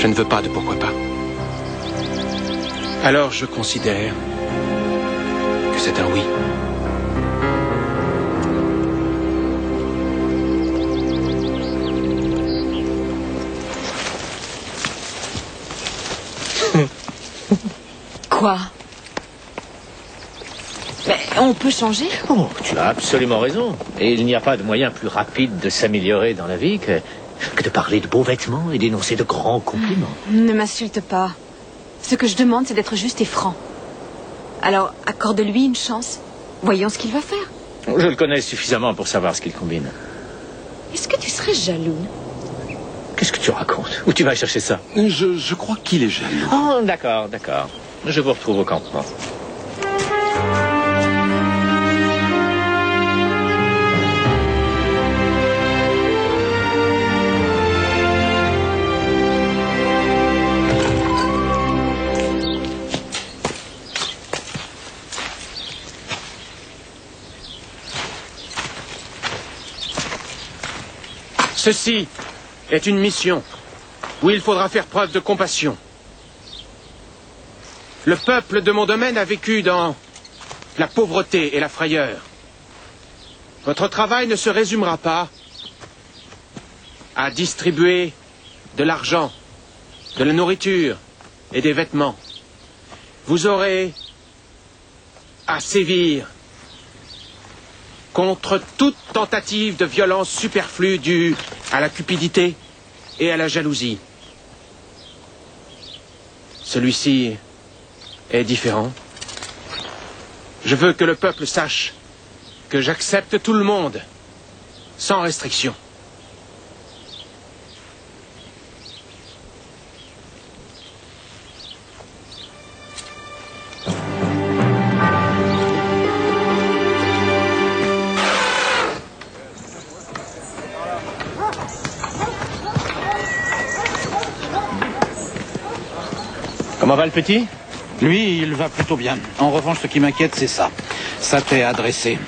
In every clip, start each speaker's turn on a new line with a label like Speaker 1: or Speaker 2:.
Speaker 1: Je ne veux pas de pourquoi pas. Alors je considère que c'est un oui.
Speaker 2: Quoi? Mais on peut changer?
Speaker 3: Oh, tu as absolument raison. Et il n'y a pas de moyen plus rapide de s'améliorer dans la vie que de parler de beaux vêtements et d'énoncer de grands compliments.
Speaker 2: Ne m'insulte pas. Ce que je demande, c'est d'être juste et franc. Alors, accorde-lui une chance. Voyons ce qu'il va faire.
Speaker 3: Je le connais suffisamment pour savoir ce qu'il combine.
Speaker 2: Est-ce que tu serais jaloux?
Speaker 3: Qu'est-ce que tu racontes? Où tu vas chercher ça?
Speaker 1: Je crois qu'il est jaloux.
Speaker 3: Oh, d'accord, d'accord. Je vous retrouve au campement.
Speaker 1: Ceci est une mission où il faudra faire preuve de compassion. Le peuple de mon domaine a vécu dans la pauvreté et la frayeur. Votre travail ne se résumera pas à distribuer de l'argent, de la nourriture et des vêtements. Vous aurez à sévir contre toute tentative de violence superflue due à la cupidité et à la jalousie. Celui-ci est différent. Je veux que le peuple sache que j'accepte tout le monde, sans restriction.
Speaker 3: Comment va le petit?
Speaker 4: Lui, il va plutôt bien. En revanche, ce qui m'inquiète, c'est ça. Ça t'est adressé.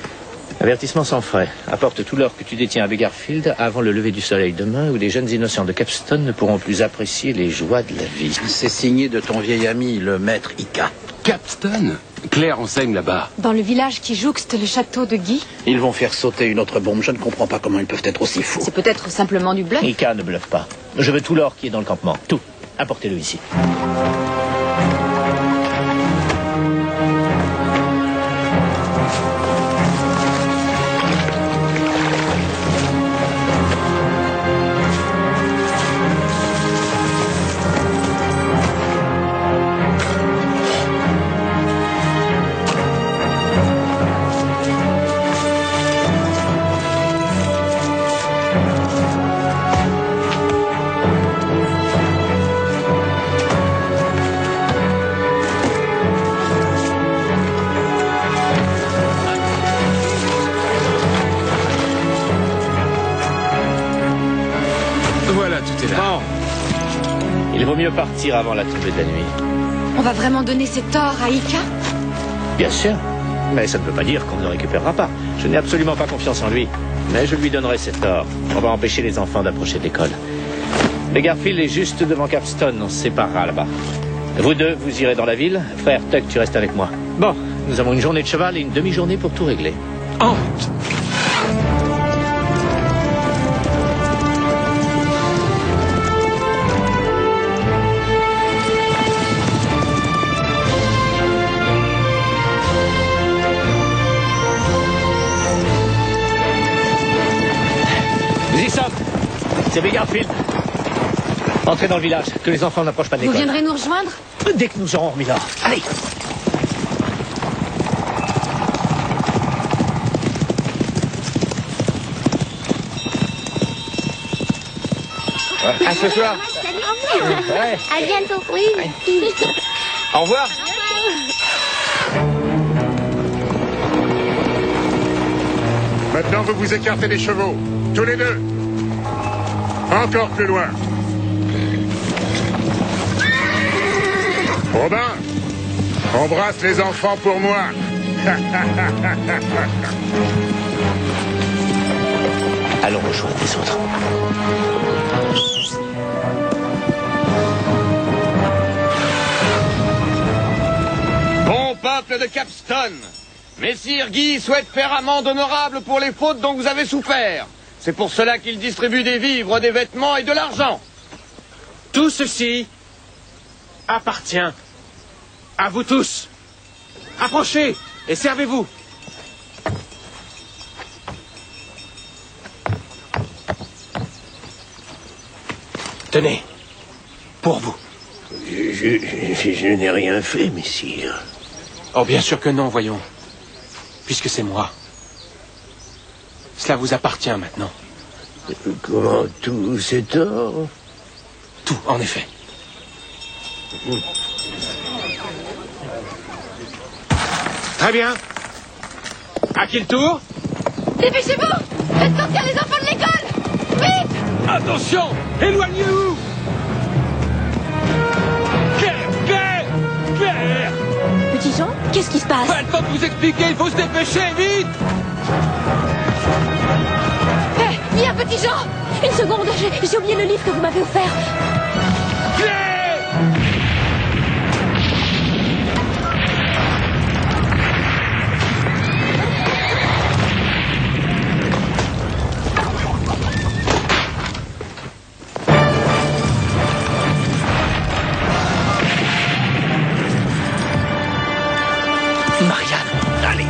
Speaker 3: Avertissement sans frais. Apporte tout l'or que tu détiens à Beggarfield avant le lever du soleil demain, où les jeunes innocents de Capstone ne pourront plus apprécier les joies de la vie.
Speaker 4: C'est signé de ton vieil ami, le maître Ika.
Speaker 1: Capstone? Claire enseigne là-bas.
Speaker 2: Dans le village qui jouxte le château de Guy?
Speaker 4: Ils vont faire sauter une autre bombe. Je ne comprends pas comment ils peuvent être aussi fous.
Speaker 2: C'est peut-être simplement du bluff.
Speaker 3: Ika ne bluffe pas. Je veux tout l'or qui est dans le campement. Tout. Apportez-le ici.
Speaker 1: Voilà, tout est là.
Speaker 3: Bon. Il vaut mieux partir avant la tombée de la nuit.
Speaker 2: On va vraiment donner cet or à Ika?
Speaker 3: Bien sûr. Mais ça ne veut pas dire qu'on ne le récupérera pas. Je n'ai absolument pas confiance en lui. Mais je lui donnerai cet or. On va empêcher les enfants d'approcher de l'école. Beggarfield est juste devant Capstone. On se séparera là-bas. Vous deux, vous irez dans la ville. Frère Tuck, tu restes avec moi. Bon, nous avons une journée de cheval et une demi-journée pour tout régler.
Speaker 1: Oh!
Speaker 3: Nous y sommes. C'est Beggarfield. Entrez dans le village, que les enfants n'approchent pas de
Speaker 2: Vous
Speaker 3: l'école.
Speaker 2: viendrez nous rejoindre?
Speaker 3: Dès que nous aurons remis l'or. Allez.
Speaker 5: À ce soir.
Speaker 3: Ouais.
Speaker 5: À bientôt. Oui.
Speaker 3: Au revoir.
Speaker 6: Maintenant, vous vous écartez des chevaux. Tous les deux. Encore plus loin. Robin, embrasse les enfants pour moi.
Speaker 3: Allons rejoindre les autres.
Speaker 1: de Capston. Messire Guy souhaite faire amende honorable pour les fautes dont vous avez souffert. C'est pour cela qu'il distribue des vivres, des vêtements et de l'argent.
Speaker 5: Tout ceci appartient à vous tous. Approchez et servez-vous. Tenez, pour vous.
Speaker 7: Je n'ai rien fait, messire.
Speaker 5: Oh, bien sûr que non, voyons. Puisque c'est moi. Cela vous appartient maintenant.
Speaker 7: Comment tout cet or?
Speaker 5: Tout, en effet. Très bien. À qui le tour?
Speaker 2: Dépêchez-vous! Faites sortir les enfants de l'école! Vite!
Speaker 5: Attention! Éloignez-vous! Claire!
Speaker 2: Petit Jean, qu'est-ce qui se passe?
Speaker 5: Pas le temps de vous expliquer, il faut se dépêcher, vite!
Speaker 2: Hé, viens, Petit Jean! Une seconde, j'ai oublié le livre que vous m'avez offert.
Speaker 5: Marianne, allez!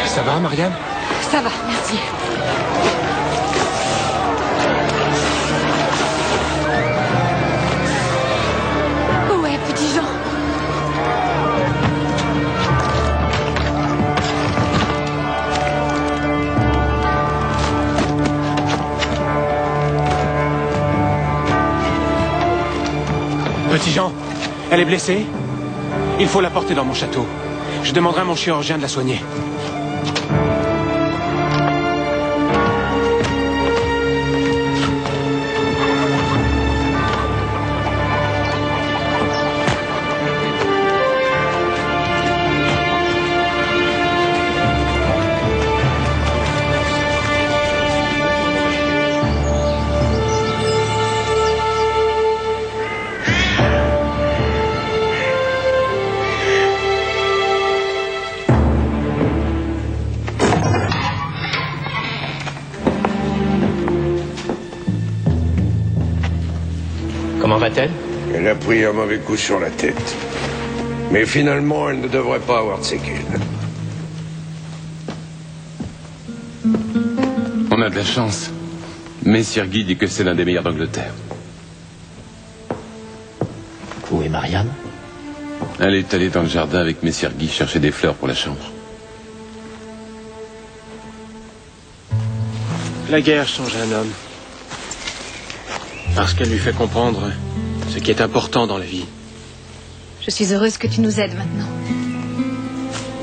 Speaker 5: Ça va, Marianne?
Speaker 2: Ça va, merci. Où est Petit Jean?
Speaker 5: Petit Jean, elle est blessée? Il faut la porter dans mon château. Je demanderai à mon chirurgien de la soigner.
Speaker 3: Comment va-t-elle?
Speaker 7: Elle a pris un mauvais coup sur la tête. Mais finalement, elle ne devrait pas avoir de séquelles.
Speaker 8: On a de la chance. Messire Guy dit que c'est l'un des meilleurs d'Angleterre.
Speaker 3: Où est Marianne?
Speaker 8: Elle est allée dans le jardin avec Messire Guy chercher des fleurs pour la chambre.
Speaker 5: La guerre change un homme. Parce qu'elle lui fait comprendre ce qui est important dans la vie.
Speaker 2: Je suis heureuse que tu nous aides maintenant.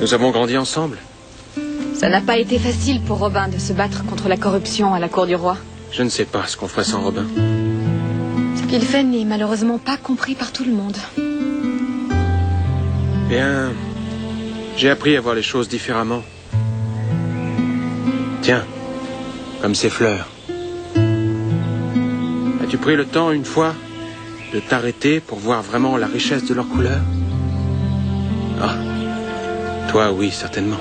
Speaker 5: Nous avons grandi ensemble.
Speaker 2: Ça n'a pas été facile pour Robin de se battre contre la corruption à la cour du roi.
Speaker 5: Je ne sais pas ce qu'on ferait sans Robin.
Speaker 2: Ce qu'il fait n'est malheureusement pas compris par tout le monde.
Speaker 5: Bien, j'ai appris à voir les choses différemment. Tiens, comme ces fleurs. As-tu pris le temps, une fois, de t'arrêter pour voir vraiment la richesse de leurs couleurs? Ah, toi, oui, certainement.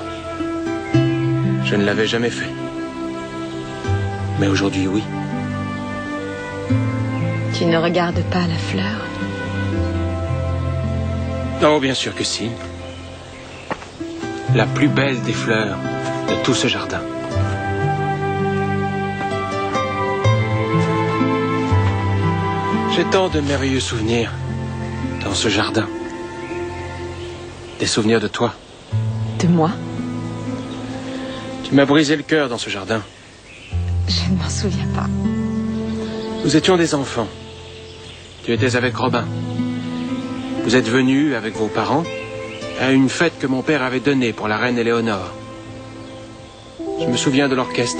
Speaker 5: Je ne l'avais jamais fait. Mais aujourd'hui, oui.
Speaker 2: Tu ne regardes pas la fleur?
Speaker 5: Oh, bien sûr que si. La plus belle des fleurs de tout ce jardin. J'ai tant de merveilleux souvenirs dans ce jardin. Des souvenirs de toi.
Speaker 2: De moi?
Speaker 5: Tu m'as brisé le cœur dans ce jardin.
Speaker 2: Je ne m'en souviens pas.
Speaker 5: Nous étions des enfants. Tu étais avec Robin. Vous êtes venus avec vos parents à une fête que mon père avait donnée pour la reine Éléonore. Je me souviens de l'orchestre.